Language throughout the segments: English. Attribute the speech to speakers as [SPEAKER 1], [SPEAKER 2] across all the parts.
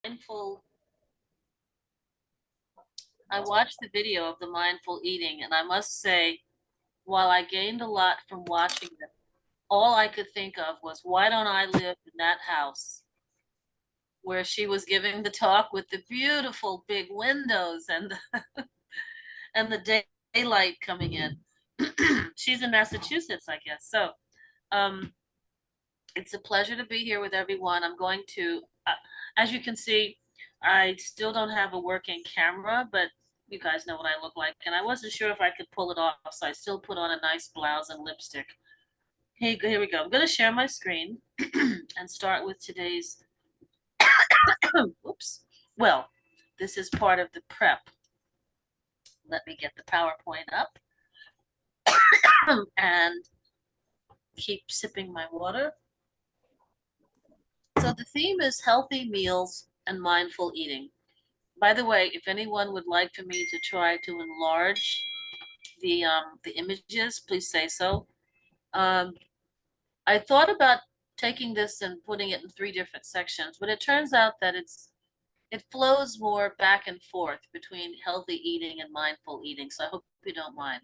[SPEAKER 1] mindful, I watched the video of the mindful eating, and I must say, while I gained a lot from watching it, all I could think of was, why don't I live in that house where she was giving the talk with the beautiful big windows and and the daylight coming in. She's in Massachusetts, I guess. So, um, it's a pleasure to be here with everyone. I'm going to, as you can see, I still don't have a working camera, but you guys know what I look like. And I wasn't sure if I could pull it off, so I still put on a nice blouse and lipstick. Hey, here we go. I'm going to share my screen and start with today's, oops. Well, this is part of the prep. Let me get the PowerPoint up and keep sipping my water. So the theme is healthy meals and mindful eating. By the way, if anyone would like for me to try to enlarge the images, please say so. Um, I thought about taking this and putting it in 3 different sections, but it turns out that it flows more back and forth between healthy eating and mindful eating. So I hope you don't mind.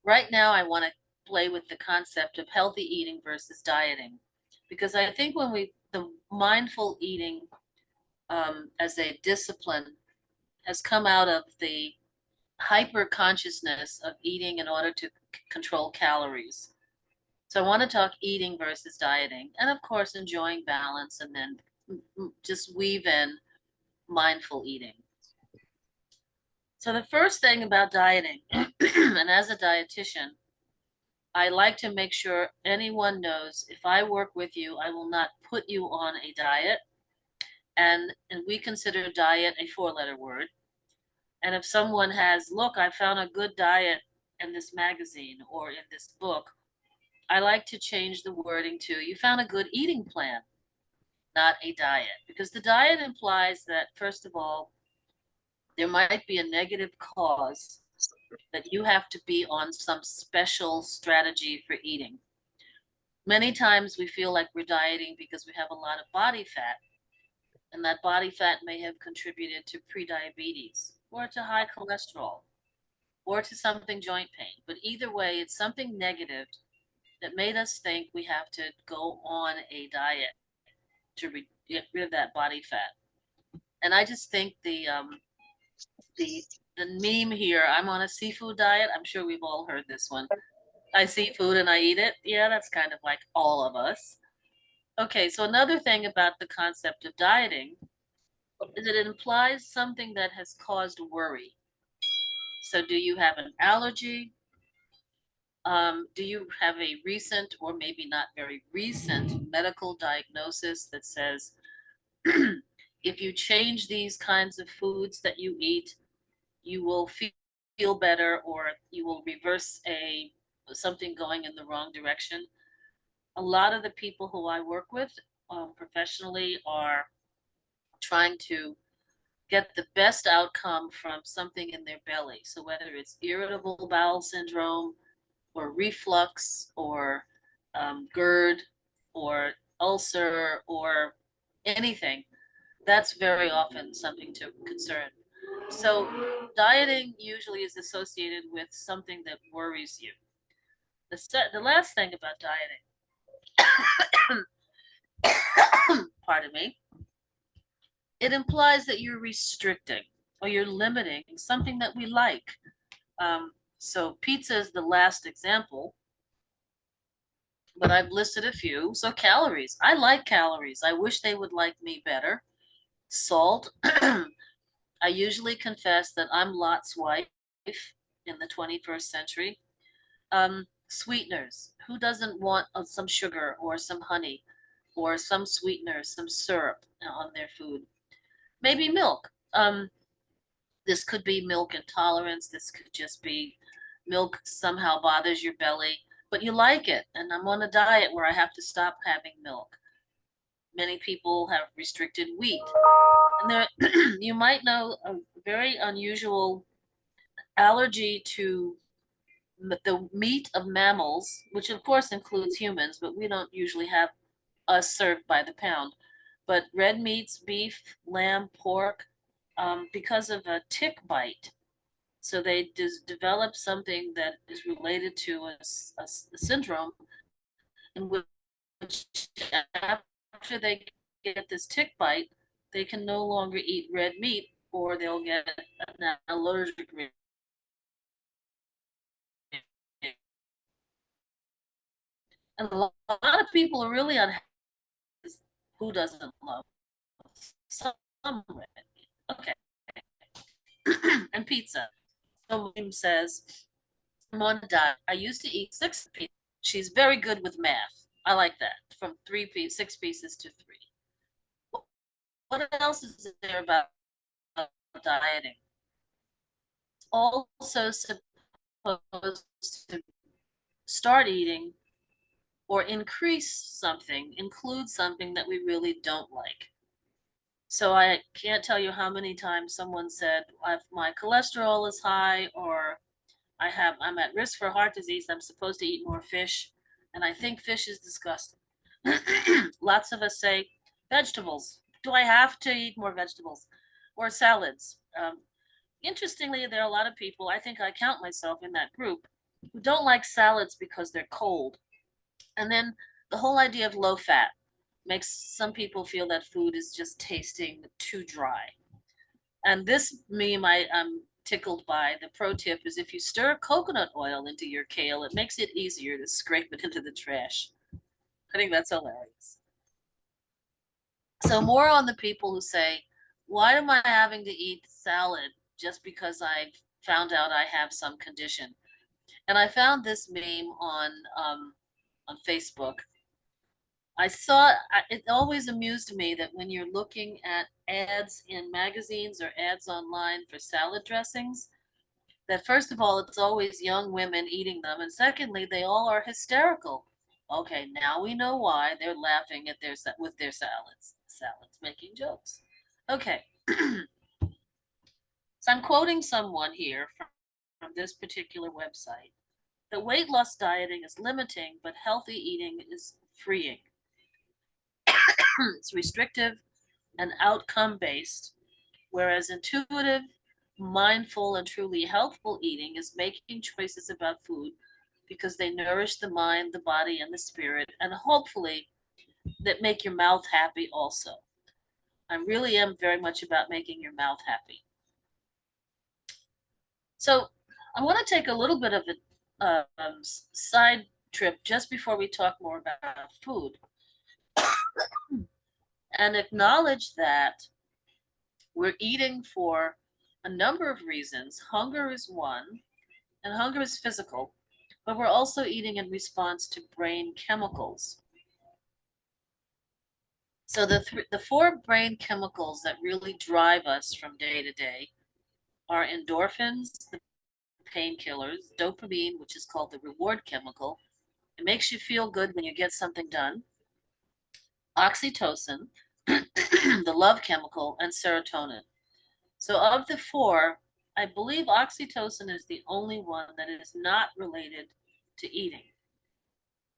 [SPEAKER 1] Right now, I want to play with the concept of healthy eating versus dieting, because I think when the mindful eating as a discipline has come out of the hyper consciousness of eating in order to control calories. So I want to talk eating versus dieting, and of course, enjoying balance, and then just weave in mindful eating. So the first thing about dieting, and as a dietitian, I like to make sure anyone knows if I work with you, I will not put you on a diet. And we consider diet a 4-letter word. And if someone has, look, I found a good diet in this magazine or in this book, I like to change the wording to, you found a good eating plan, not a diet. Because the diet implies that, first of all, there might be a negative cause that you have to be on some special strategy for eating. Many times we feel like we're dieting because we have a lot of body fat, and that body fat may have contributed to prediabetes or to high cholesterol or to something joint pain. But either way, it's something negative that made us think we have to go on a diet to get rid of that body fat. And I just think the the meme here, I'm on a seafood diet. I'm sure we've all heard this one. I see food and I eat it. Yeah, that's kind of like all of us. Okay, so another thing about the concept of dieting is that it implies something that has caused worry. So do you have an allergy? Do you have a recent or maybe not very recent medical diagnosis that says if you change these kinds of foods that you eat, you will feel better or you will reverse a something going in the wrong direction? A lot of the people who I work with professionally are trying to get the best outcome from something in their belly. So whether it's irritable bowel syndrome or reflux or GERD or ulcer or anything, that's very often something to concern. So dieting usually is associated with something that worries you. The last thing about dieting, pardon me, it implies that you're restricting or you're limiting something that we like. So pizza is the last example, but I've listed a few. So calories, I like calories. I wish they would like me better. Salt, I usually confess that I'm Lot's wife in the 21st century. Sweeteners, who doesn't want some sugar or some honey or some sweetener, some syrup on their food? Maybe milk. This could be milk intolerance. This could just be milk somehow bothers your belly, but you like it. And I'm on a diet where I have to stop having milk. Many people have restricted wheat. And there, you might know a very unusual allergy to the meat of mammals, which of course includes humans, but we don't usually have us served by the pound. but red meats, beef, lamb, pork, because of a tick bite. So they just develop something that is related to a syndrome in which after they get this tick bite, they can no longer eat red meat or they'll get an allergic reaction. And a lot of people are really unhappy. Who doesn't love some red meat? Okay. And pizza. So Mim says, I'm on a diet. I used to eat six pieces. She's very good with math. I like that. From 6 pieces to three. What else is there about dieting? Also supposed to start eating or increase something, include something that we really don't like. So I can't tell you how many times someone said, if my cholesterol is high or I'm at risk for heart disease, I'm supposed to eat more fish. And I think fish is disgusting. Lots of us say vegetables. Do I have to eat more vegetables or salads? Interestingly, there are a lot of people, I think I count myself in that group, who don't like salads because they're cold. And then the whole idea of low fat makes some people feel that food is just tasting too dry. And this meme I'm tickled by. The pro tip is if you stir coconut oil into your kale, it makes it easier to scrape it into the trash. I think that's hilarious. So more on the people who say, why am I having to eat salad just because I found out I have some condition? And I found this meme on Facebook. I saw it always amused me that when you're looking at ads in magazines or ads online for salad dressings, that first of all, it's always young women eating them, and secondly, they all are hysterical. Okay, now we know why they're laughing at with their salads, making jokes. Okay, so I'm quoting someone here from this particular website. The weight loss dieting is limiting, but healthy eating is freeing. It's restrictive and outcome based, whereas intuitive, mindful, and truly healthful eating is making choices about food because they nourish the mind, the body, and the spirit, and hopefully that make your mouth happy also. I really am very much about making your mouth happy. So I want to take a little bit of a side trip just before we talk more about food and acknowledge that we're eating for a number of reasons. Hunger is one, and hunger is physical, but we're also eating in response to brain chemicals. So the four brain chemicals that really drive us from day to day are endorphins, the painkillers, dopamine, which is called the reward chemical. It makes you feel good when you get something done. Oxytocin, the love chemical, and serotonin. So of the four, I believe oxytocin is the only one that is not related to eating.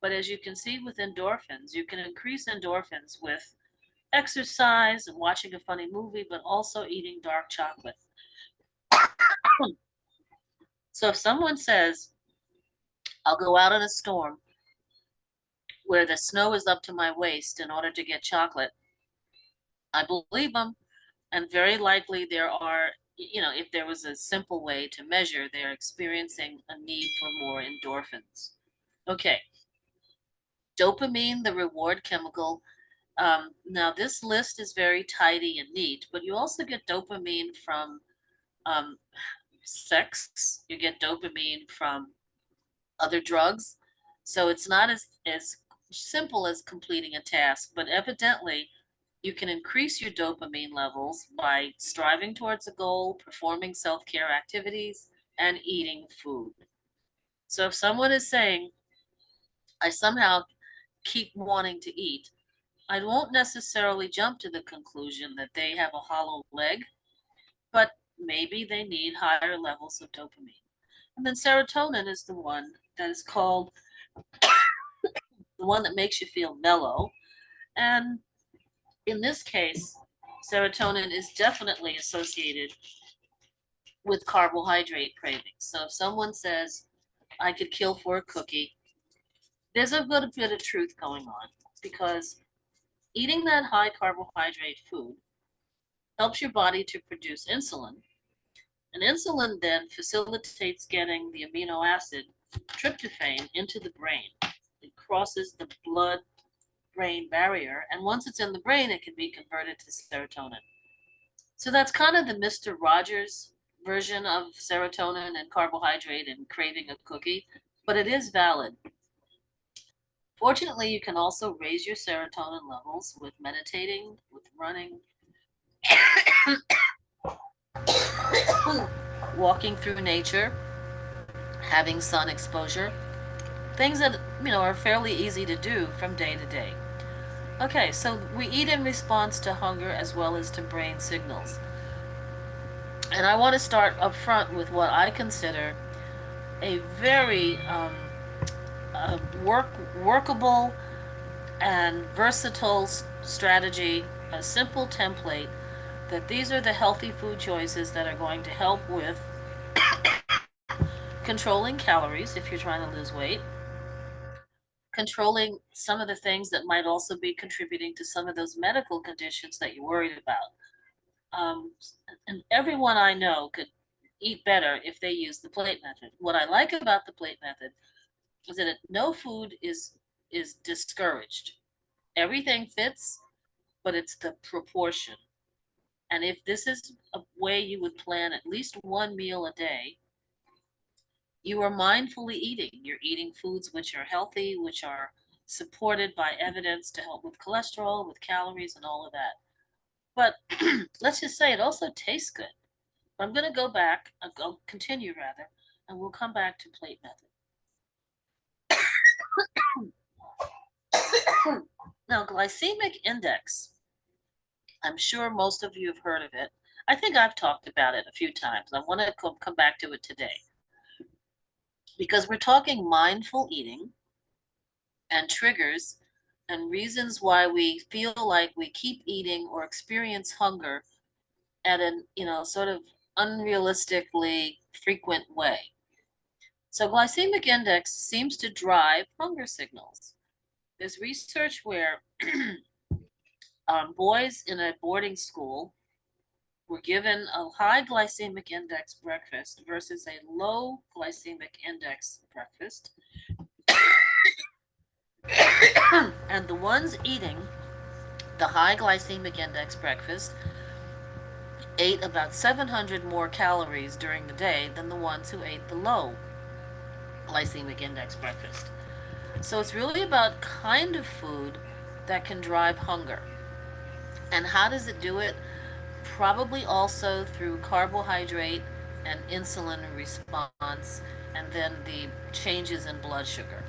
[SPEAKER 1] But as you can see with endorphins, you can increase endorphins with exercise and watching a funny movie, but also eating dark chocolate. So if someone says, I'll go out in a storm where the snow is up to my waist in order to get chocolate, I believe them. And very likely there are, if there was a simple way to measure, they're experiencing a need for more endorphins. Okay, dopamine, the reward chemical. Now, this list is very tidy and neat, but you also get dopamine from um, sex, you get dopamine from other drugs. So it's not as simple as completing a task, but evidently you can increase your dopamine levels by striving towards a goal, performing self care activities, and eating food. So if someone is saying, I somehow keep wanting to eat, I won't necessarily jump to the conclusion that they have a hollow leg, but maybe they need higher levels of dopamine. And then serotonin is the one that is called the one that makes you feel mellow. And In this case, serotonin is definitely associated with carbohydrate cravings. So if someone says, I could kill for a cookie, there's a good bit of truth going on because eating that high carbohydrate food helps your body to produce insulin. And insulin then facilitates getting the amino acid tryptophan into the brain. It crosses the blood brain barrier, and once it's in the brain, it can be converted to serotonin. So that's kind of the Mr. Rogers version of serotonin and carbohydrate and craving a cookie, but it is valid. Fortunately, you can also raise your serotonin levels with meditating, with running, walking through nature, having sun exposure, things that, are fairly easy to do from day to day. Okay, so we eat in response to hunger as well as to brain signals. And I want to start up front with what I consider a very workable and versatile strategy, a simple template that these are the healthy food choices that are going to help with controlling calories if you're trying to lose weight, controlling some of the things that might also be contributing to some of those medical conditions that you're worried about. Um, and everyone I know could eat better if they use the plate method. What I like about the plate method is that no food is discouraged. Everything fits, but it's the proportion. And if this is a way you would plan at least one meal a day, you are mindfully eating. You're eating foods which are healthy, which are supported by evidence to help with cholesterol, with calories, and all of that. But let's just say it also tastes good. I'm going to go back, I'll continue rather, and we'll come back to plate method. Now, glycemic index, I'm sure most of you have heard of it. I think I've talked about it a few times. I want to come back to it today because we're talking mindful eating and triggers and reasons why we feel like we keep eating or experience hunger at an, sort of unrealistically frequent way. So glycemic index seems to drive hunger signals. There's research where boys in a boarding school were given a high glycemic index breakfast versus a low glycemic index breakfast. And the ones eating the high glycemic index breakfast ate about 700 more calories during the day than the ones who ate the low glycemic index breakfast. So it's really about kind of food that can drive hunger. And how does it do it? Probably also through carbohydrate and insulin response, and then the changes in blood sugar.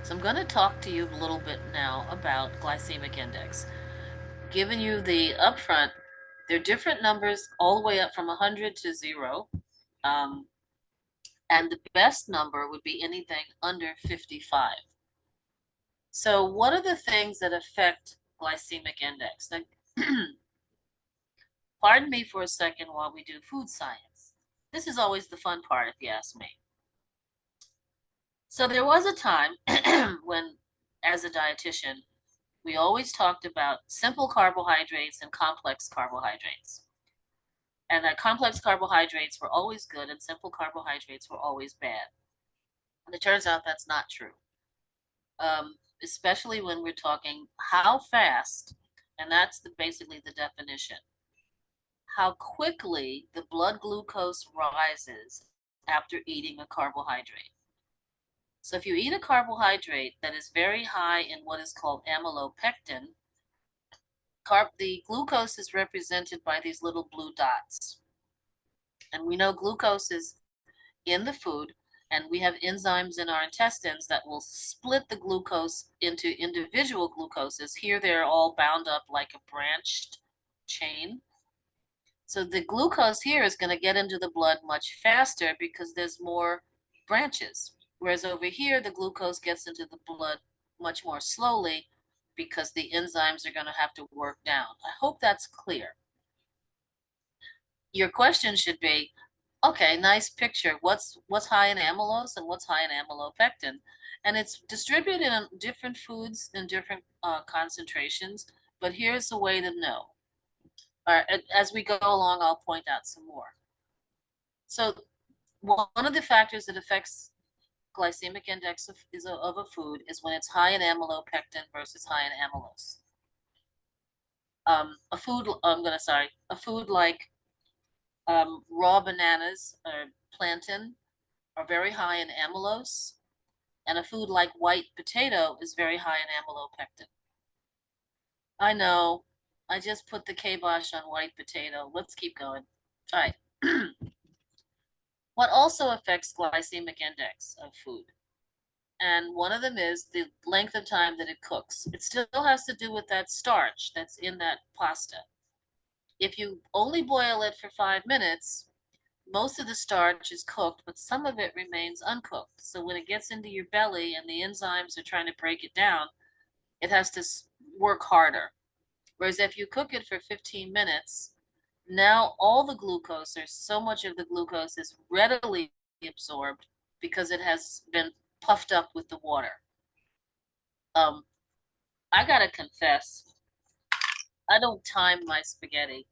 [SPEAKER 1] So I'm going to talk to you a little bit now about glycemic index. Giving you the upfront, there are different numbers all the way up from 100 to 0. And the best number would be anything under 55. So what are the things that affect glycemic index? Now, pardon me for a second while we do food science. This is always the fun part, if you ask me. So there was a time when, as a dietitian, we always talked about simple carbohydrates and complex carbohydrates. And that complex carbohydrates were always good and simple carbohydrates were always bad. And it turns out that's not true. Especially when we're talking how fast, and that's basically the definition, how quickly the blood glucose rises after eating a carbohydrate. So if you eat a carbohydrate that is very high in what is called amylopectin, the glucose is represented by these little blue dots. And we know glucose is in the food, and we have enzymes in our intestines that will split the glucose into individual glucoses. Here they're all bound up like a branched chain. So the glucose here is going to get into the blood much faster because there's more branches. Whereas over here, the glucose gets into the blood much more slowly because the enzymes are going to have to work down. I hope that's clear. Your question should be, okay, nice picture. What's high in amylose and what's high in amylopectin? And it's distributed in different foods in different concentrations, but here's a way to know. All right, as we go along, I'll point out some more. So one of the factors that affects glycemic index of a food is when it's high in amylopectin versus high in amylose. A food like raw bananas or plantain are very high in amylose, and a food like white potato is very high in amylopectin. I know, I just put the kibosh on white potato. Let's keep going. All right. What also affects glycemic index of food? And one of them is the length of time that it cooks. It still has to do with that starch that's in that pasta. If you only boil it for 5 minutes, most of the starch is cooked, but some of it remains uncooked. So when it gets into your belly and the enzymes are trying to break it down, it has to work harder. Whereas if you cook it for 15 minutes, now all the glucose, or so much of the glucose, is readily absorbed because it has been puffed up with the water. I gotta confess, I don't time my spaghetti.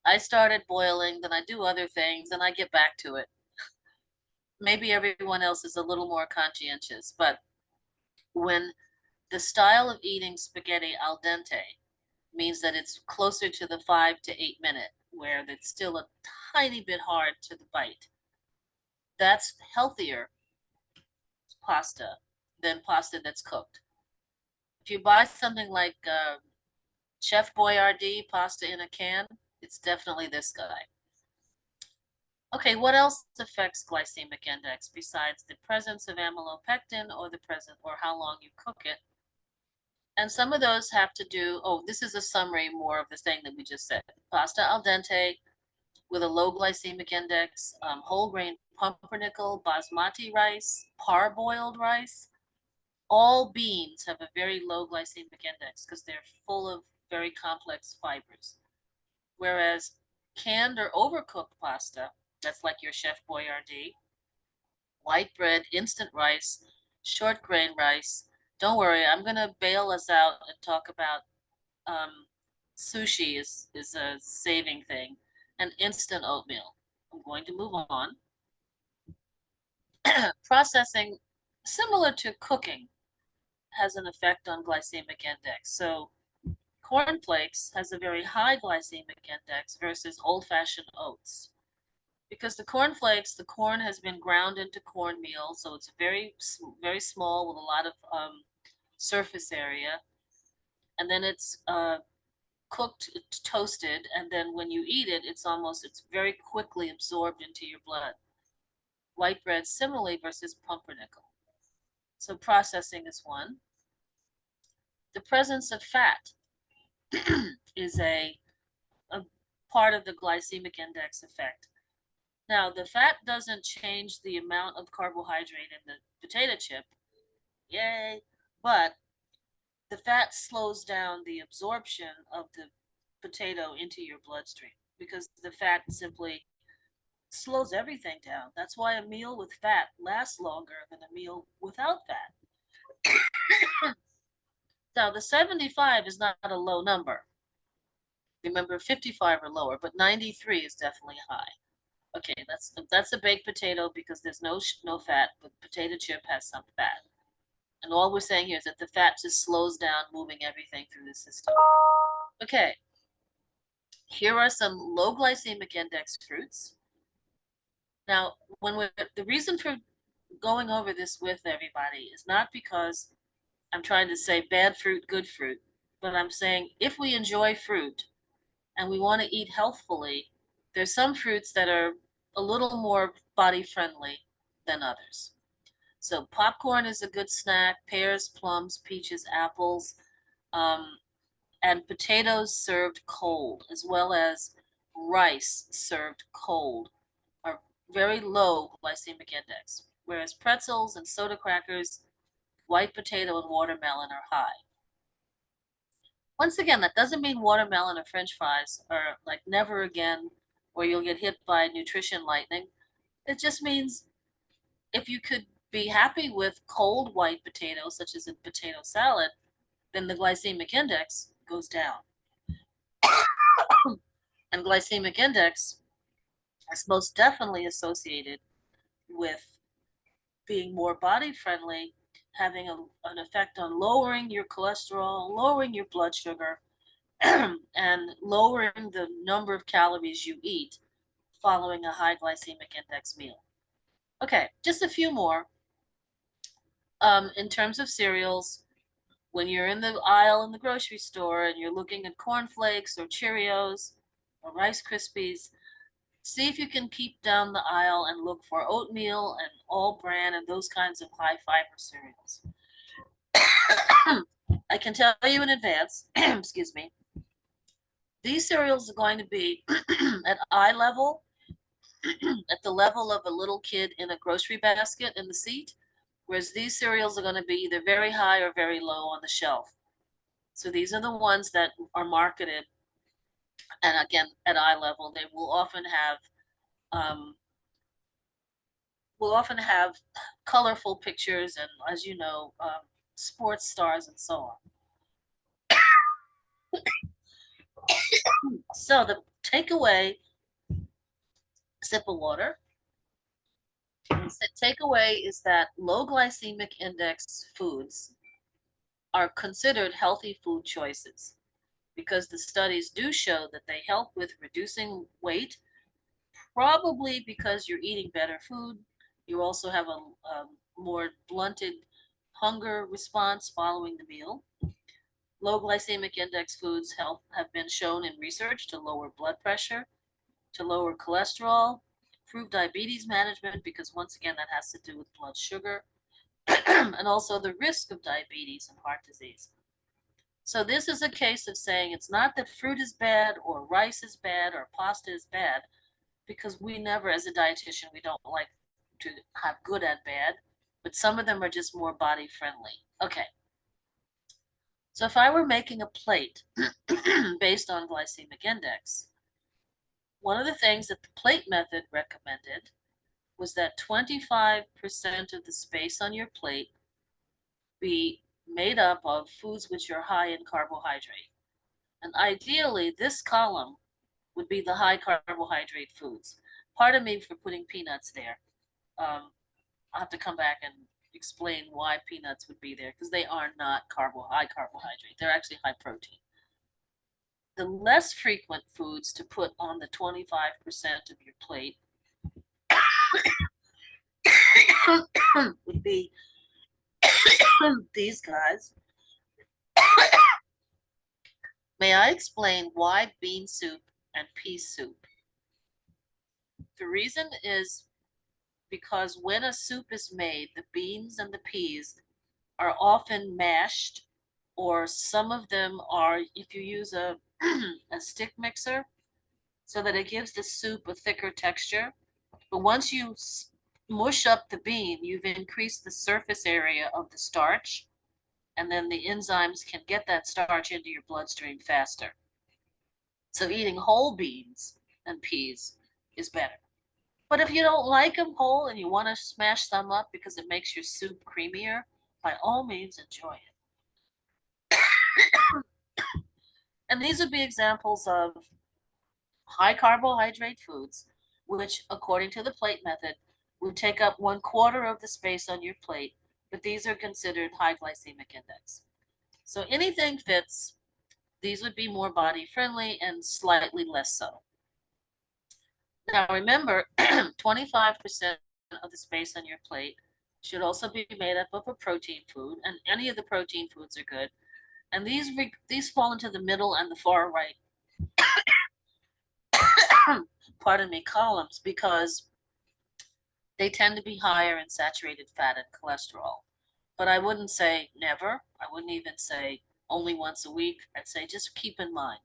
[SPEAKER 1] I started boiling, then I do other things, and I get back to it. Maybe everyone else is a little more conscientious, but when the style of eating spaghetti al dente means that it's closer to the 5 to 8 minute, where it's still a tiny bit hard to the bite. That's healthier pasta than pasta that's cooked. If you buy something like Chef Boyardee pasta in a can, it's definitely this guy. Okay, what else affects glycemic index besides the presence of amylopectin or the present or how long you cook it? And some of those have to do, oh, this is a summary more of the thing that we just said. Pasta al dente with a low glycemic index, whole grain pumpernickel, basmati rice, parboiled rice. All beans have a very low glycemic index because they're full of very complex fibers. Whereas canned or overcooked pasta, that's like your Chef Boyardee, white bread, instant rice, short grain rice. Don't worry, I'm gonna bail us out and talk about sushi is a saving thing, and instant oatmeal. I'm going to move on. Processing, similar to cooking, has an effect on glycemic index. So cornflakes has a very high glycemic index versus old-fashioned oats. Because the cornflakes, the corn has been ground into cornmeal, so it's very, very small with a lot of surface area. And then it's cooked, toasted, and then when you eat it, it's very quickly absorbed into your blood. White bread similarly versus pumpernickel. So processing is one. The presence of fat is a part of the glycemic index effect. Now, the fat doesn't change the amount of carbohydrate in the potato chip, yay, but the fat slows down the absorption of the potato into your bloodstream because the fat simply slows everything down. That's why a meal with fat lasts longer than a meal without fat. Now, the 75 is not a low number. Remember, 55 or lower, but 93 is definitely high. Okay, that's a baked potato because there's no fat, but potato chip has some fat. And all we're saying here is that the fat just slows down moving everything through the system. Okay, here are some low glycemic index fruits. Now, the reason for going over this with everybody is not because I'm trying to say bad fruit, good fruit, but I'm saying if we enjoy fruit and we want to eat healthfully, there's some fruits that are a little more body friendly than others. So popcorn is a good snack, pears, plums, peaches, apples, and potatoes served cold, as well as rice served cold, are very low glycemic index, whereas pretzels and soda crackers, white potato and watermelon are high. Once again, that doesn't mean watermelon or French fries are like never again, or you'll get hit by nutrition lightning. It just means if you could be happy with cold white potatoes, such as a potato salad, then the glycemic index goes down. And glycemic index is most definitely associated with being more body friendly, having an effect on lowering your cholesterol, lowering your blood sugar, and lowering the number of calories you eat following a high glycemic index meal. Okay, just a few more. In terms of cereals, when you're in the aisle in the grocery store and you're looking at cornflakes or Cheerios or Rice Krispies, see if you can keep down the aisle and look for oatmeal and all bran and those kinds of high fiber cereals. I can tell you in advance, excuse me, these cereals are going to be at eye level, at the level of a little kid in a grocery basket in the seat, whereas these cereals are going to be either very high or very low on the shelf. So these are the ones that are marketed, and again, at eye level, they um, will often have colorful pictures and, as you know, sports stars and so on. So the takeaway, sip of water. The takeaway is that low glycemic index foods are considered healthy food choices because the studies do show that they help with reducing weight, probably because you're eating better food. You also have a more blunted hunger response following the meal. Low glycemic index foods have been shown in research to lower blood pressure, to lower cholesterol, improve diabetes management, because once again, that has to do with blood sugar, and also the risk of diabetes and heart disease. So this is a case of saying it's not that fruit is bad or rice is bad or pasta is bad, because we never, as a dietitian, we don't like to have good and bad, but some of them are just more body friendly. Okay. So if I were making a plate based on glycemic index, one of the things that the plate method recommended was that 25% of the space on your plate be made up of foods which are high in carbohydrate. And ideally, this column would be the high carbohydrate foods. Pardon me for putting peanuts there. I'll have to come back and explain why peanuts would be there, because they are not high carbohydrate. They're actually high protein. The less frequent foods to put on the 25% of your plate would be these guys. May I explain why bean soup and pea soup? The reason is because when a soup is made, the beans and the peas are often mashed, or some of them are, if you use a, a stick mixer, so that it gives the soup a thicker texture. But once you mush up the bean, you've increased the surface area of the starch, and then the enzymes can get that starch into your bloodstream faster. So eating whole beans and peas is better. But if you don't like them whole and you want to smash some up because it makes your soup creamier, by all means enjoy it. And these would be examples of high carbohydrate foods, which, according to the plate method, would take up 1/4 of the space on your plate, but these are considered high glycemic index. So anything fits. These would be more body friendly and slightly less so. Now remember, 25% of the space on your plate should also be made up of a protein food, and any of the protein foods are good. And these fall into the middle and the far right, pardon me, columns, because they tend to be higher in saturated fat and cholesterol. But I wouldn't say never. I wouldn't even say only once a week. I'd say just keep in mind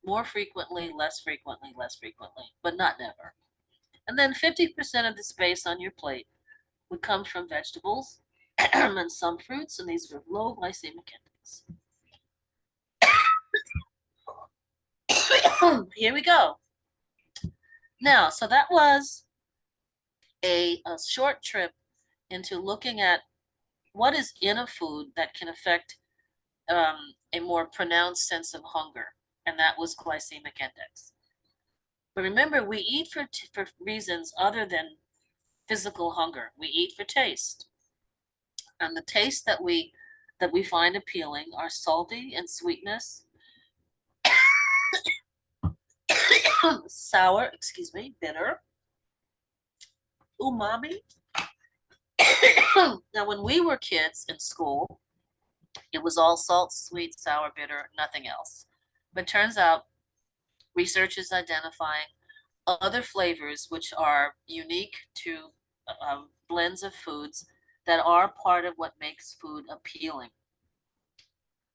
[SPEAKER 1] more frequently, less frequently, less frequently, but not never. And then 50% of the space on your plate would come from vegetables and some fruits, and these are low glycemic index. Here we go. Now, so that was a short trip into looking at what is in a food that can affect a more pronounced sense of hunger, and that was glycemic index. But remember, we eat for reasons other than physical hunger. We eat for taste, and the taste that we find appealing are salty and sweetness, sour, excuse me, bitter, umami. Now, when we were kids in school, it was all salt, sweet, sour, bitter, nothing else. But turns out research is identifying other flavors which are unique to blends of foods that are part of what makes food appealing.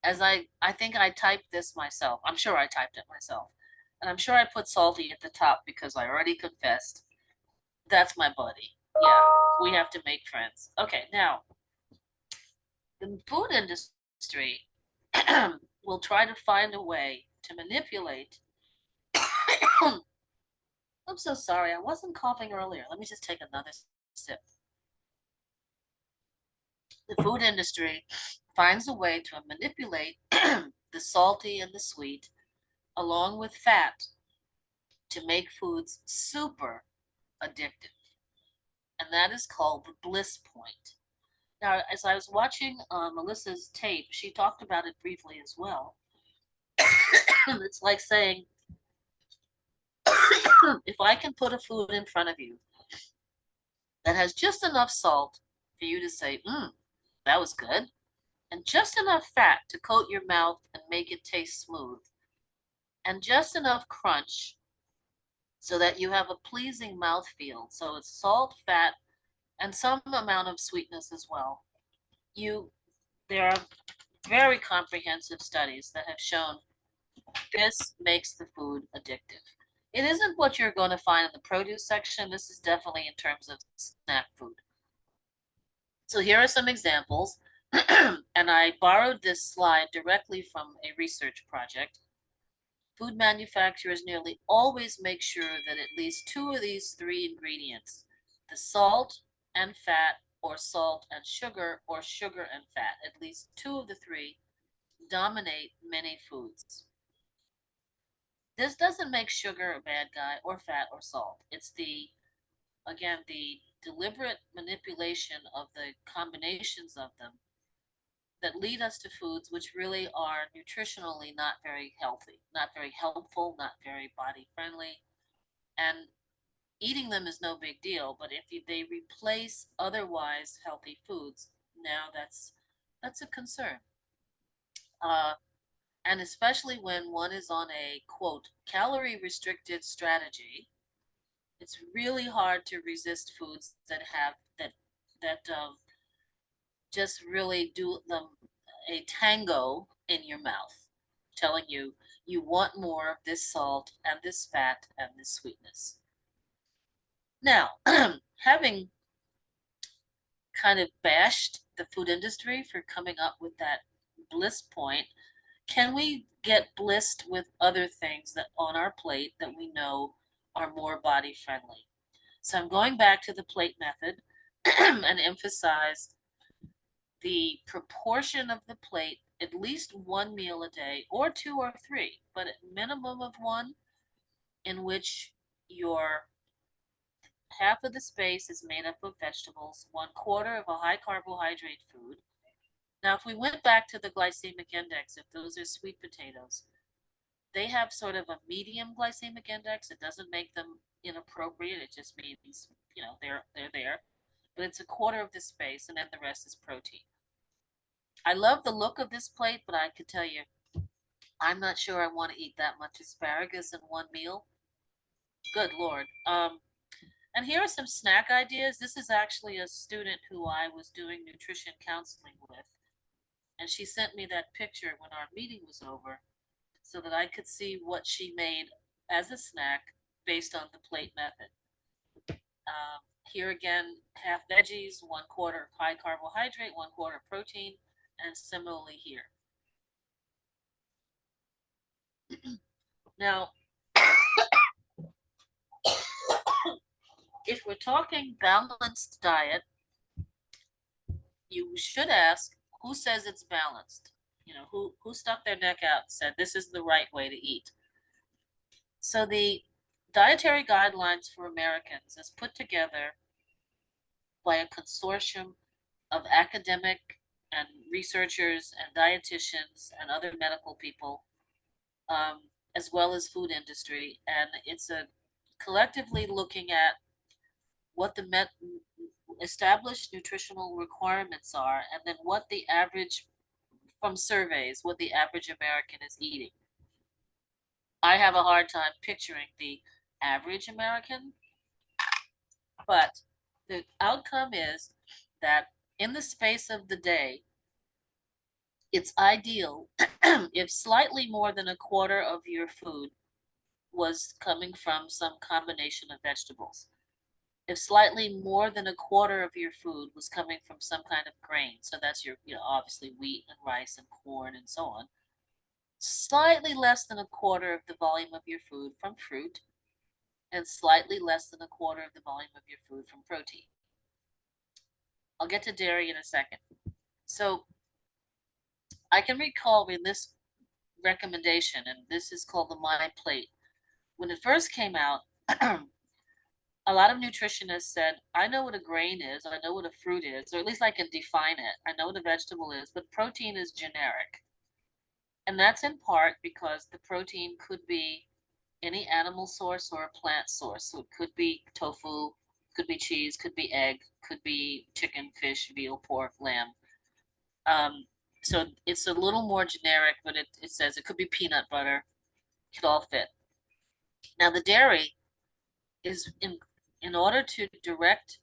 [SPEAKER 1] As I think I typed this myself. I'm sure I typed it myself. And I'm sure I put salty at the top because I already confessed. That's my buddy. Yeah, we have to make friends. Okay, now, the food industry will try to find a way to manipulate. I'm so sorry. I wasn't coughing earlier. Let me just take another sip. The food industry finds a way to manipulate the salty and the sweet along with fat to make foods super addictive. And that is called the bliss point. Now, as I was watching Melissa's tape, she talked about it briefly as well. It's like saying, if I can put a food in front of you that has just enough salt for you to say, that was good, and just enough fat to coat your mouth and make it taste smooth, and just enough crunch so that you have a pleasing mouthfeel. So it's salt, fat, and some amount of sweetness as well. You, there are very comprehensive studies that have shown this makes the food addictive. It isn't what you're going to find in the produce section. This is definitely in terms of snack food. So here are some examples. And I borrowed this slide directly from a research project. Food manufacturers nearly always make sure that at least two of these three ingredients, the salt and fat, or salt and sugar, or sugar and fat, at least two of the three dominate many foods. This doesn't make sugar a bad guy, or fat, or salt. It's again, the deliberate manipulation of the combinations of them that lead us to foods which really are nutritionally not very healthy, not very helpful, not very body friendly. And eating them is no big deal, but if they replace otherwise healthy foods, now that's a concern. Uh, and especially when one is on a quote calorie restricted strategy, it's really hard to resist foods that just really do them a tango in your mouth, telling you you want more of this salt and this fat and this sweetness. Now, having kind of bashed the food industry for coming up with that bliss point, can we get blissed with other things that on our plate that we know are more body friendly? So I'm going back to the plate method and emphasize the proportion of the plate, at least one meal a day, or two or three, but at minimum of one, in which your half of the space is made up of vegetables, 1/4 of a high carbohydrate food. Now, if we went back to the glycemic index, if those are sweet potatoes, they have sort of a medium glycemic index. It doesn't make them inappropriate. It just means, they're there. But it's 1/4 of the space, and then the rest is protein. I love the look of this plate, but I could tell you, I'm not sure I want to eat that much asparagus in one meal. Good Lord. And here are some snack ideas. This is actually a student who I was doing nutrition counseling with. And she sent me that picture when our meeting was over so that I could see what she made as a snack based on the plate method. Here again, half veggies, 1/4 high carbohydrate, 1/4 protein, and similarly here. Now, talking balanced diet, you should ask who says it's balanced. You know, who stuck their neck out and said this is the right way to eat. So the dietary guidelines for Americans is put together by a consortium of academic and researchers and dietitians and other medical people, as well as food industry. And it's a collectively looking at what the established nutritional requirements are, and then what the average, from surveys, what the average American is eating. I have a hard time picturing the average American, but the outcome is that in the space of the day, it's ideal if slightly more than a quarter of your food was coming from some combination of vegetables. If slightly more than a quarter of your food was coming from some kind of grain, so that's your, obviously wheat and rice and corn and so on, slightly less than a quarter of the volume of your food from fruit, and slightly less than a quarter of the volume of your food from protein. I'll get to dairy in a second. So I can recall in this recommendation, and this is called the My Plate. When it first came out, a lot of nutritionists said, I know what a grain is, I know what a fruit is, or at least I can define it. I know what a vegetable is, but protein is generic. And that's in part because the protein could be any animal source or a plant source. So it could be tofu, could be cheese, could be egg, could be chicken, fish, veal, pork, lamb. So it's a little more generic, but it says it could be peanut butter. It could all fit. Now the dairy is in order to direct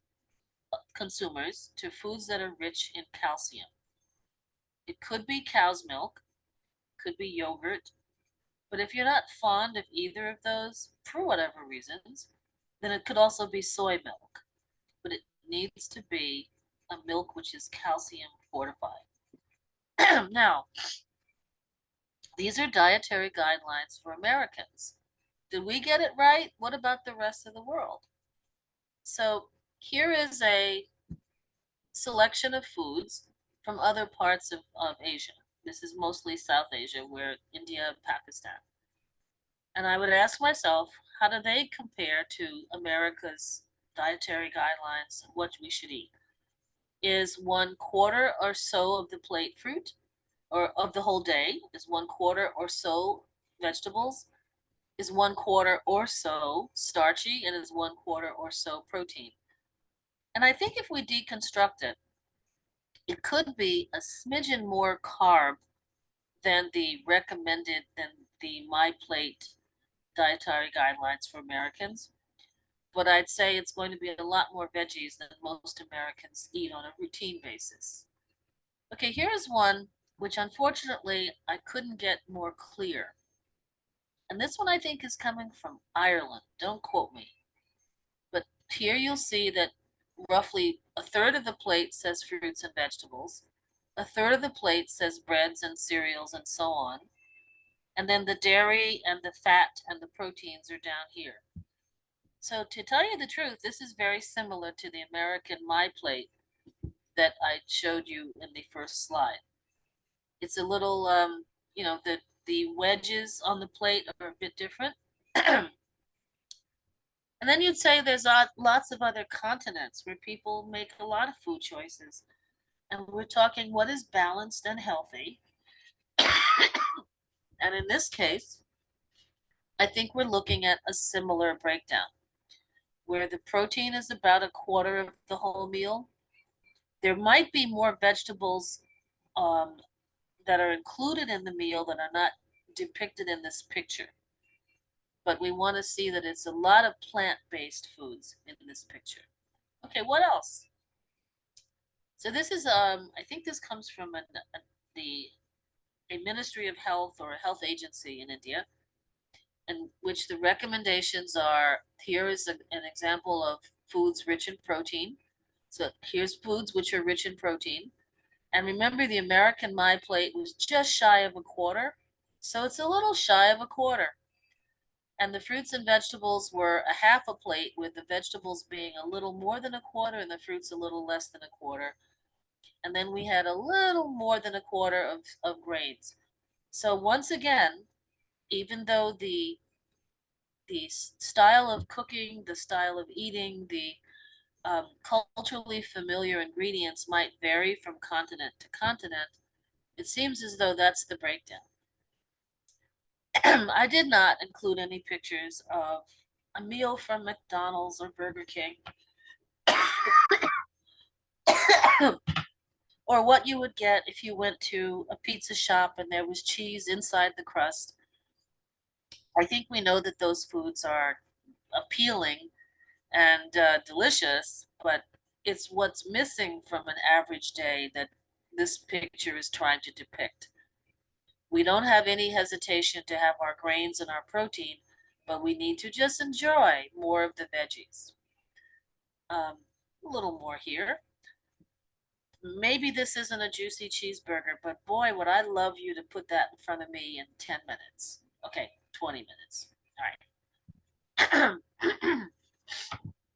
[SPEAKER 1] consumers to foods that are rich in calcium. It could be cow's milk, could be yogurt, but if you're not fond of either of those for whatever reasons, then it could also be soy milk, but it needs to be a milk which is calcium fortified. Now, these are dietary guidelines for Americans. Did we get it right? What about the rest of the world? So here is a selection of foods from other parts of Asia. This is mostly South Asia, where India, Pakistan. And I would ask myself, how do they compare to America's dietary guidelines of what we should eat? Is 1/4 or so of the plate fruit, or of the whole day? Is 1/4 or so vegetables? Is 1/4 or so starchy, and is 1/4 or so protein? And I think if we deconstruct it, it could be a smidgen more carb than the recommended, than the My Plate dietary guidelines for Americans. But I'd say it's going to be a lot more veggies than most Americans eat on a routine basis. Okay, here's one which unfortunately I couldn't get more clear. And this one I think is coming from Ireland. Don't quote me. But here you'll see that roughly a third of the plate says fruits and vegetables. A third of the plate says breads and cereals and so on. And then the dairy and the fat and the proteins are down here. So to tell you the truth, this is very similar to the American My Plate that I showed you in the first slide. It's a little, the wedges on the plate are a bit different. And then you'd say there's lots of other continents where people make a lot of food choices. And we're talking what is balanced and healthy. And in this case, I think we're looking at a similar breakdown where the protein is about a quarter of the whole meal. There might be more vegetables that are included in the meal that are not depicted in this picture. But we want to see that it's a lot of plant-based foods in this picture. Okay, what else? So this is, I think this comes from a Ministry of Health or a health agency in India, in which the recommendations are, here is an example of foods rich in protein. So here's foods which are rich in protein. And remember, the American My Plate was just shy of a quarter. So it's a little shy of a quarter. And the fruits and vegetables were a half a plate, with the vegetables being a little more than a quarter and the fruits a little less than a quarter. And then we had a little more than a quarter of grains. So once again, even though the style of cooking, the style of eating, the culturally familiar ingredients might vary from continent to continent, it seems as though that's the breakdown. I did not include any pictures of a meal from McDonald's or Burger King, or what you would get if you went to a pizza shop and there was cheese inside the crust. I think we know that those foods are appealing and delicious, but it's what's missing from an average day that this picture is trying to depict. We don't have any hesitation to have our grains and our protein, but we need to just enjoy more of the veggies. A little more here. Maybe this isn't a juicy cheeseburger, but boy, would I love you to put that in front of me in 10 minutes. Okay, 20 minutes. All right.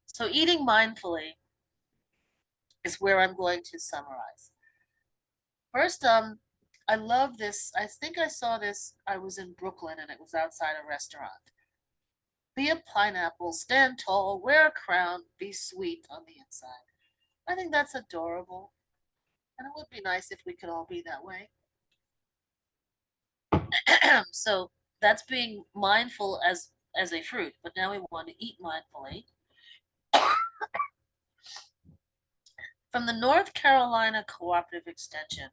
[SPEAKER 1] So eating mindfully is where I'm going to summarize. First, I love this. I think I saw this. I was in Brooklyn and it was outside a restaurant. Be a pineapple, stand tall, wear a crown, be sweet on the inside. I think that's adorable. And it would be nice if we could all be that way. So that's being mindful as a fruit, but now we want to eat mindfully. From the North Carolina Cooperative Extension,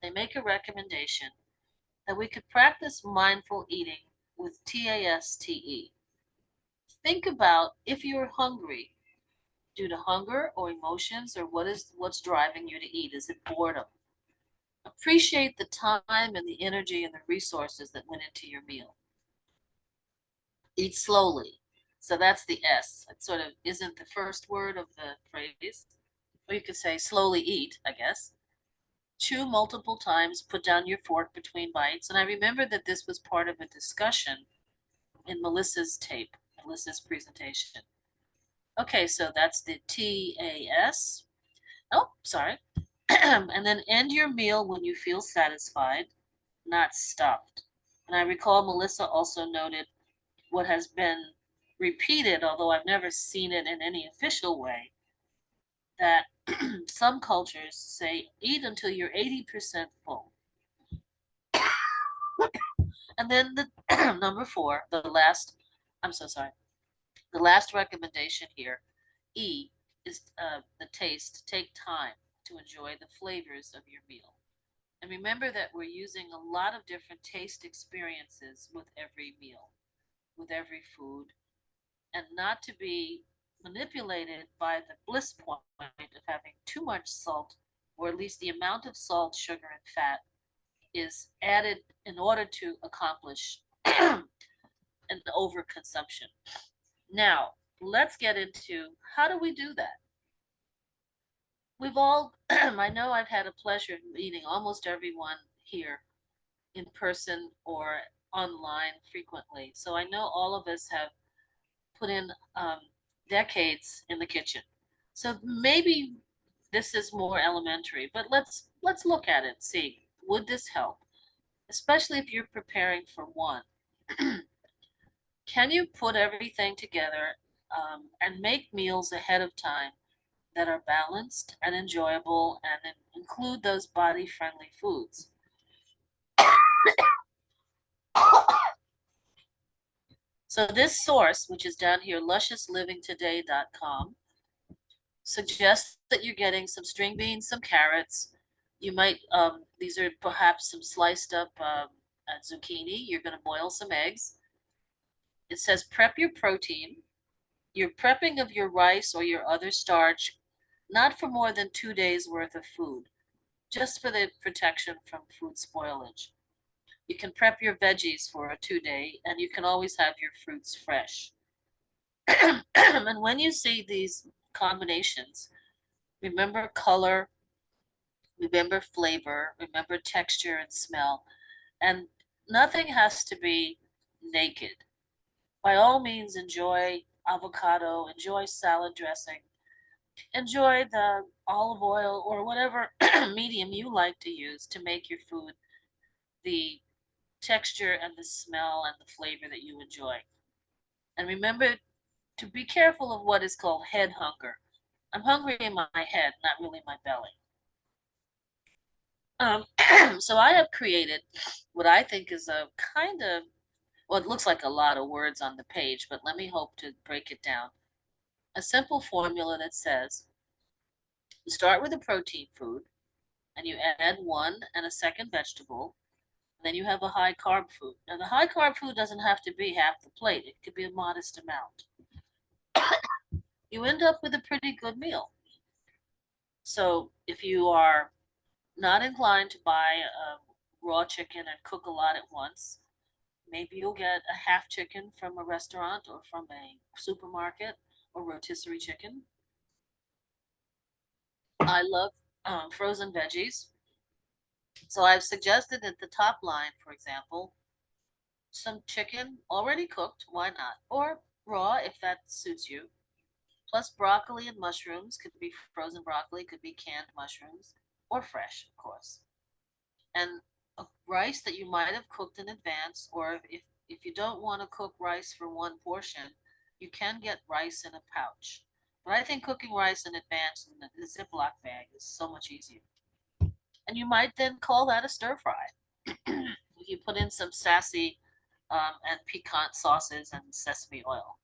[SPEAKER 1] they make a recommendation that we could practice mindful eating with TASTE. Think about if you're hungry due to hunger or emotions, or what's driving you to eat. Is it boredom? Appreciate the time and the energy and the resources that went into your meal. Eat slowly. So that's the S. It sort of isn't the first word of the phrase. Or you could say slowly eat, I guess. Chew multiple times, put down your fork between bites. And I remember that this was part of a discussion in Melissa's tape, Melissa's presentation. Okay, so that's the TAS. Oh, sorry. And then end your meal when you feel satisfied, not stuffed. And I recall Melissa also noted what has been repeated, although I've never seen it in any official way, that some cultures say eat until you're 80% full. And then the number four, I'm so sorry, the last recommendation here, E, is the taste. Take time to enjoy the flavors of your meal. And remember that we're using a lot of different taste experiences with every meal, with every food, and not to be manipulated by the bliss point of having too much salt, or at least the amount of salt, sugar, and fat is added in order to accomplish an overconsumption. Now, let's get into how do we do that? We've all, I know I've had a pleasure meeting almost everyone here in person or online frequently. So I know all of us have put in decades in the kitchen. So maybe this is more elementary, but let's look at it and see, would this help? Especially if you're preparing for one. Can you put everything together and make meals ahead of time that are balanced and enjoyable and include those body-friendly foods? So this source, which is down here, lusciouslivingtoday.com, suggests that you're getting some string beans, some carrots. You might, these are perhaps some sliced up zucchini. You're going to boil some eggs. It says prep your protein. You're prepping of your rice or your other starch, not for more than 2 days worth of food, just for the protection from food spoilage. You can prep your veggies for a 2 day, and you can always have your fruits fresh. And when you see these combinations, remember color, remember flavor, remember texture and smell, and nothing has to be naked. by all means enjoy avocado, enjoy salad dressing, enjoy the olive oil or whatever medium you like to use to make your food the texture and the smell and the flavor that you enjoy. And remember to be careful of what is called head hunger. I'm hungry in my head, not really my belly. Um, so I have created what I think is a kind of, well, it looks like a lot of words on the page, but let me hope to break it down. A simple formula that says you start with a protein food and you add one and a second vegetable, and then you have a high carb food. Now, the high carb food doesn't have to be half the plate, it could be a modest amount. You end up with a pretty good meal. So if you are not inclined to buy a raw chicken and cook a lot at once, maybe you'll get a half chicken from a restaurant or from a supermarket or rotisserie chicken. I love frozen veggies. So I've suggested at the top line, for example, some chicken already cooked, why not? Or raw if that suits you. Plus broccoli and mushrooms, could be frozen broccoli, could be canned mushrooms, or fresh, of course. And a rice that you might have cooked in advance, or if you don't want to cook rice for one portion, you can get rice in a pouch. But I think cooking rice in advance in the Ziploc bag is so much easier. And you might then call that a stir fry. You put in some sassy and piquant sauces and sesame oil.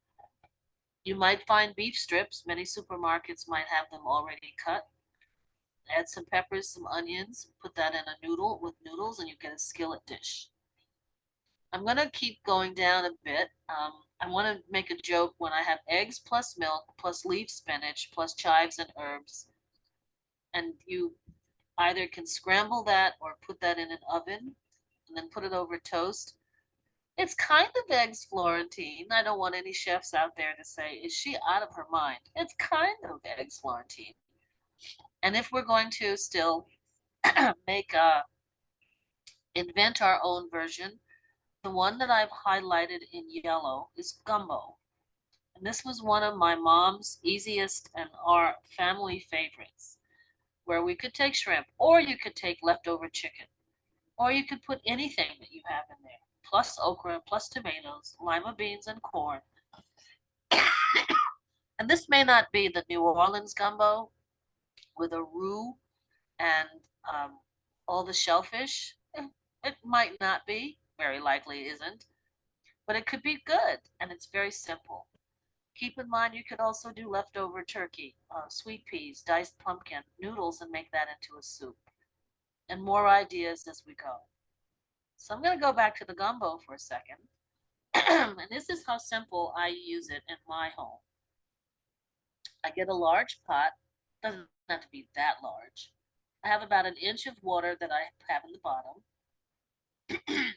[SPEAKER 1] You might find beef strips. Many supermarkets might have them already cut. Add some peppers, some onions, put that in a noodle with noodles, and you get a skillet dish. I'm going to keep going down a bit. I want to make a joke when I have eggs plus milk plus leaf spinach plus chives and herbs. And you either can scramble that or put that in an oven and then put it over toast. It's kind of eggs Florentine. I don't want any chefs out there to say, is she out of her mind? It's kind of eggs Florentine. And if we're going to still make invent our own version, the one that I've highlighted in yellow is gumbo. And this was one of my mom's easiest and our family favorites, where we could take shrimp, or you could take leftover chicken, or you could put anything that you have in there, plus okra, plus tomatoes, lima beans, and corn. And this may not be the New Orleans gumbo with a roux and all the shellfish. It might not be, very likely isn't, but it could be good, and it's very simple. Keep in mind you could also do leftover turkey, sweet peas, diced pumpkin, noodles, and make that into a soup. And more ideas as we go. So I'm going to go back to the gumbo for a second. And this is how simple I use it in my home. I get a large pot, doesn't have to be that large. I have about an inch of water that I have in the bottom.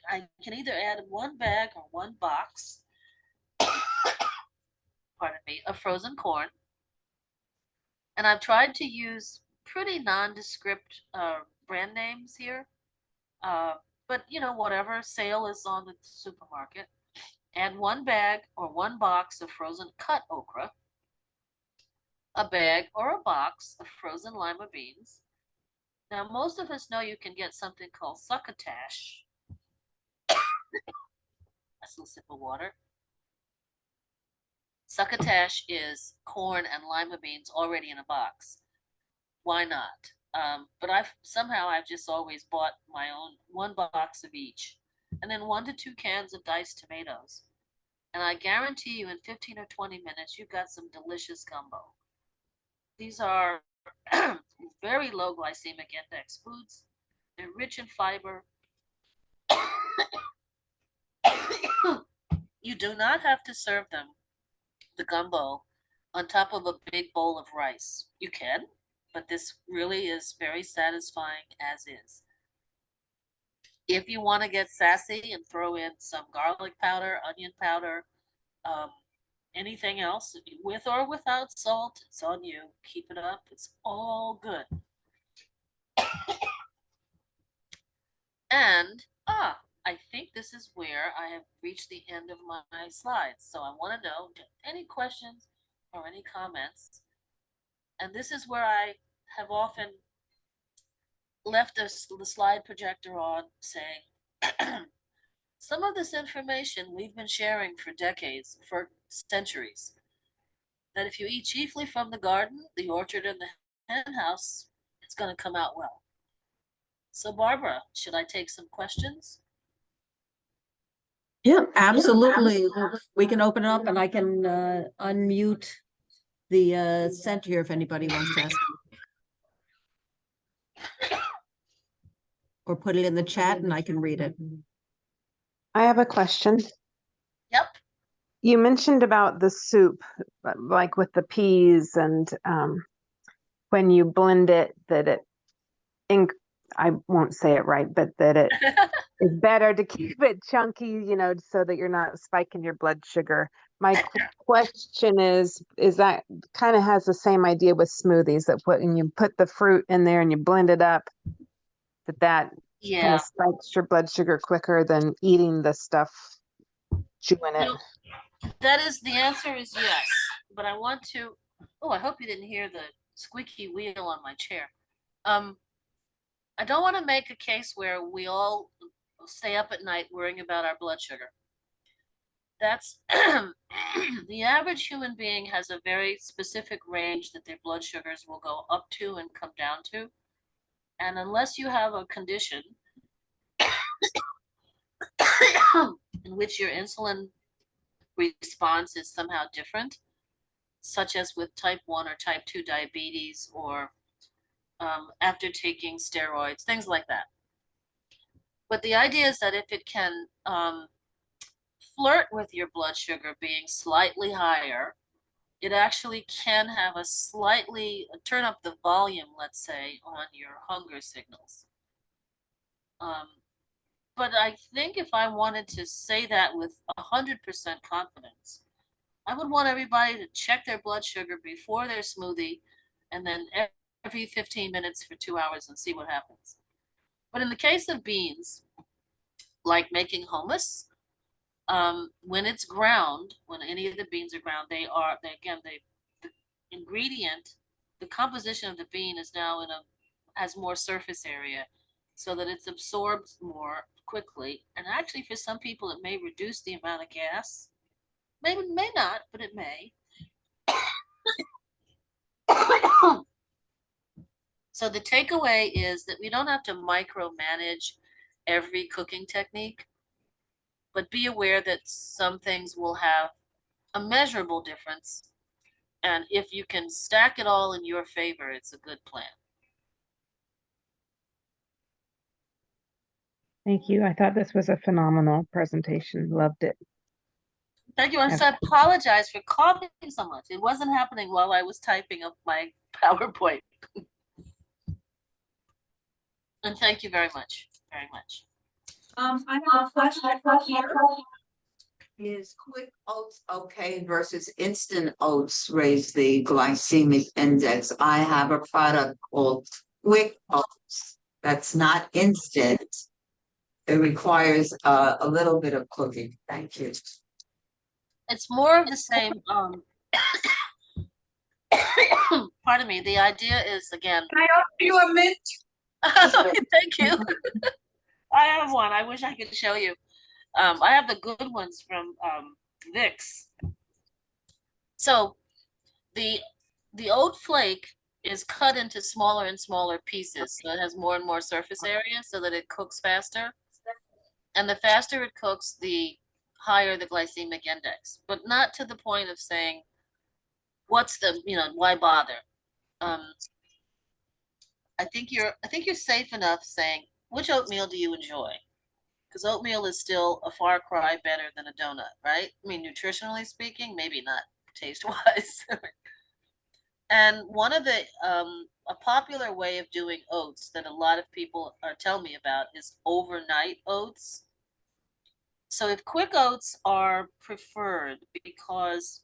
[SPEAKER 1] I can either add one bag or one box, pardon me, of frozen corn. And I've tried to use pretty nondescript brand names here. Uh, but you know, whatever sale is on the supermarket. Add one bag or one box of frozen cut okra, a bag or a box of frozen lima beans. Now, most of us know you can get something called succotash. That's a little sip of water. Succotash is corn and lima beans already in a box. Why not? But I've just always bought my own one box of each, and then 1 to 2 cans of diced tomatoes. And I guarantee you, in 15 or 20 minutes, you've got some delicious gumbo. These are very low glycemic index foods. They're rich in fiber. You do not have to serve them, the gumbo, on top of a big bowl of rice. You can, but this really is very satisfying as is. If you want to get sassy and throw in some garlic powder, onion powder, um, anything else, with or without salt, it's on you. Keep it up. It's all good. And I think this is where I have reached the end of my slides. So I want to know any questions or any comments. And this is where I have often left the slide projector on saying, some of this information we've been sharing for decades, for centuries, that if you eat chiefly from the garden, the orchard, and the hen house, it's going to come out well. So Barbara, should I take some questions?
[SPEAKER 2] Yeah, absolutely. We can open it up and I can unmute the center here if anybody wants to ask. Or put it in the chat and I can read it.
[SPEAKER 3] I have a question.
[SPEAKER 1] Yep.
[SPEAKER 3] You mentioned about the soup, like with the peas, and when you blend it, that I won't say it right, but that it is better to keep it chunky, so that you're not spiking your blood sugar. My question is that kind of has the same idea with smoothies, that when you put the fruit in there and you blend it up, that kind
[SPEAKER 1] Yeah.
[SPEAKER 3] of spikes your blood sugar quicker than eating the stuff, chewing it.
[SPEAKER 1] No, the answer is yes. But I want to, I hope you didn't hear the squeaky wheel on my chair. I don't want to make a case where we all stay up at night worrying about our blood sugar. That's the average human being has a very specific range that their blood sugars will go up to and come down to. And unless you have a condition in which your insulin response is somehow different, such as with type 1 or type 2 diabetes, or after taking steroids, things like that. But the idea is that if it can flirt with your blood sugar being slightly higher, it actually can have a slightly turn up the volume, let's say, on your hunger signals. But I think if I wanted to say that with 100% confidence, I would want everybody to check their blood sugar before their smoothie and then every 15 minutes for 2 hours and see what happens. But in the case of beans, like making hummus, when it's ground, when any of the beans are ground, the ingredient, the composition of the bean is now has more surface area so that it's absorbed more quickly. And actually for some people, it may reduce the amount of gas. Maybe, may not, but it may. So the takeaway is that we don't have to micromanage every cooking technique, but be aware that some things will have a measurable difference. And if you can stack it all in your favor, it's a good plan.
[SPEAKER 3] Thank you. I thought this was a phenomenal presentation. Loved it.
[SPEAKER 1] Thank you. And so I apologize for coughing so much. It wasn't happening while I was typing up my PowerPoint. And thank you very much. Very much.
[SPEAKER 4] I have a question for here. Is quick oats okay versus instant oats raise the glycemic index? I have a product called quick oats that's not instant. It requires a little bit of cooking. Thank you.
[SPEAKER 1] It's more of the same. Pardon me. The idea is, again.
[SPEAKER 4] Can I offer you a mint?
[SPEAKER 1] Thank you. I have one. I wish I could show you. I have the good ones from Vicks. So the oat flake is cut into smaller and smaller pieces, so it has more and more surface area so that it cooks faster. And the faster it cooks, the higher the glycemic index, but not to the point of saying, what's the, why bother? I think you're safe enough saying, which oatmeal do you enjoy? Because oatmeal is still a far cry better than a donut, right? I mean, nutritionally speaking, maybe not taste-wise. And one of the a popular way of doing oats that a lot of people are telling me about is overnight oats. So if quick oats are preferred because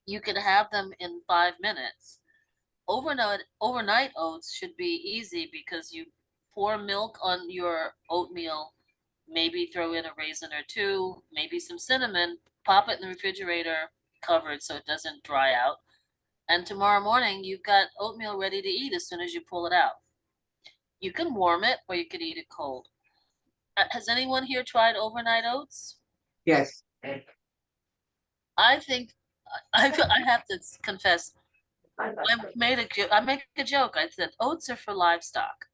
[SPEAKER 1] you can have them in 5 minutes, overnight oats should be easy because you pour milk on your oatmeal maybe throw in a raisin or two, maybe some cinnamon, pop it in the refrigerator, covered so it doesn't dry out. And tomorrow morning, you've got oatmeal ready to eat as soon as you pull it out. You can warm it or you can eat it cold. Has anyone here tried overnight oats?
[SPEAKER 4] Yes.
[SPEAKER 1] I think I have to confess, I make a joke. I said oats are for livestock.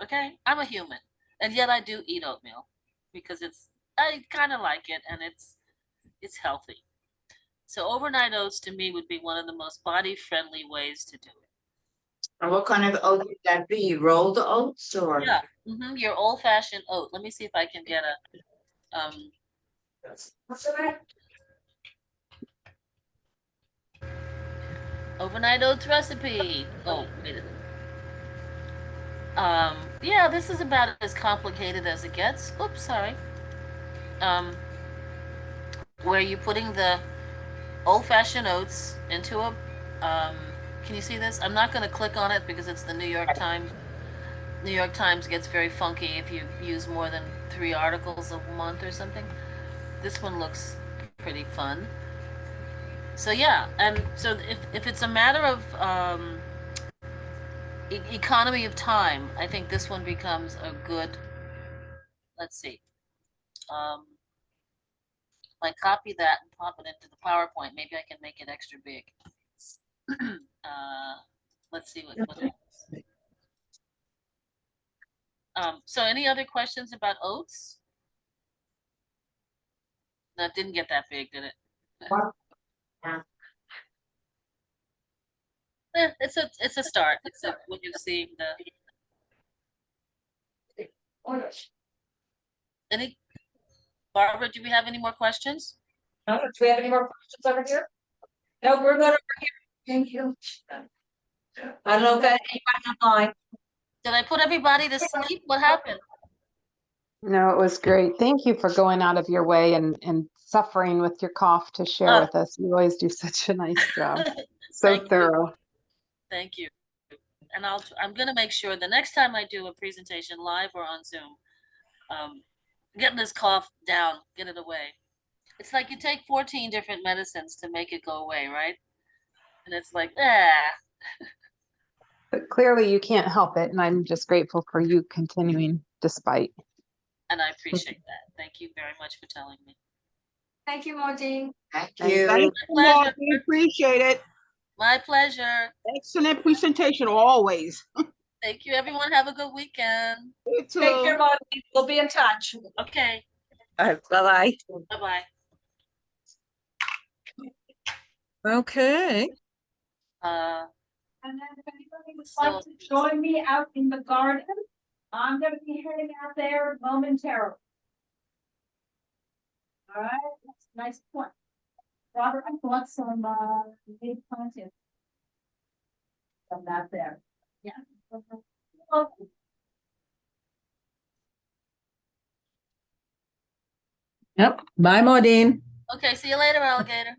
[SPEAKER 1] Okay, I'm a human, and yet I do eat oatmeal because I kind of like it and it's healthy. So overnight oats to me would be one of the most body friendly ways to do it.
[SPEAKER 4] And what kind of oat would that be? Rolled oats or?
[SPEAKER 1] Yeah, your old fashioned oat. Let me see if I can get a overnight oats recipe. Oh, wait a minute. Yeah, this is about as complicated as it gets. Oops, sorry. Um, where you're putting the old-fashioned oats into a, can you see this? I'm not going to click on it because it's the New York Times. New York Times gets very funky if you use more than 3 articles a month or something. This one looks pretty fun. So yeah, and so if it's a matter of economy of time, I think this one becomes a good, let's see. Um, if I copy that and pop it into the PowerPoint, maybe I can make it extra big. Let's see what happens. So any other questions about oats? That didn't get that big, did it? It's a start. It's a when you're seeing the any Barbara, do we have any more questions?
[SPEAKER 5] No, do we have any more questions over here? No, we're good over here. Thank you. I don't know if anybody online.
[SPEAKER 1] Did I put everybody to sleep? What happened?
[SPEAKER 3] No, it was great. Thank you for going out of your way and suffering with your cough to share
[SPEAKER 1] Oh.
[SPEAKER 3] with us. You always do such a nice job. So
[SPEAKER 1] Thank you.
[SPEAKER 3] thorough.
[SPEAKER 1] Thank you. And I'm gonna make sure the next time I do a presentation live or on Zoom, getting this cough down, get it away. It's like you take 14 different medicines to make it go away, right? And it's like,
[SPEAKER 3] But clearly you can't help it. And I'm just grateful for you continuing despite.
[SPEAKER 1] and I appreciate that. Thank you very much for telling me.
[SPEAKER 5] Thank you, Maudene.
[SPEAKER 4] Thank
[SPEAKER 6] And
[SPEAKER 4] you.
[SPEAKER 6] thank you,
[SPEAKER 1] My pleasure.
[SPEAKER 6] Mark. We appreciate it.
[SPEAKER 1] My pleasure.
[SPEAKER 6] Excellent presentation always.
[SPEAKER 1] Thank you, everyone. Have a good weekend.
[SPEAKER 6] You too.
[SPEAKER 5] Take care, Maudene. We'll be in touch.
[SPEAKER 1] Okay,
[SPEAKER 5] Bye-bye.
[SPEAKER 1] bye-bye.
[SPEAKER 7] Okay,
[SPEAKER 5] And then if anybody would
[SPEAKER 1] So-
[SPEAKER 5] like to join me out in the garden, I'm gonna be heading out there momentarily. All right, that's a nice point. Robert, I bought some, big planted. From that there, yeah. Okay.
[SPEAKER 2] Yep. Bye, Maudene.
[SPEAKER 1] Okay, see you later, alligator.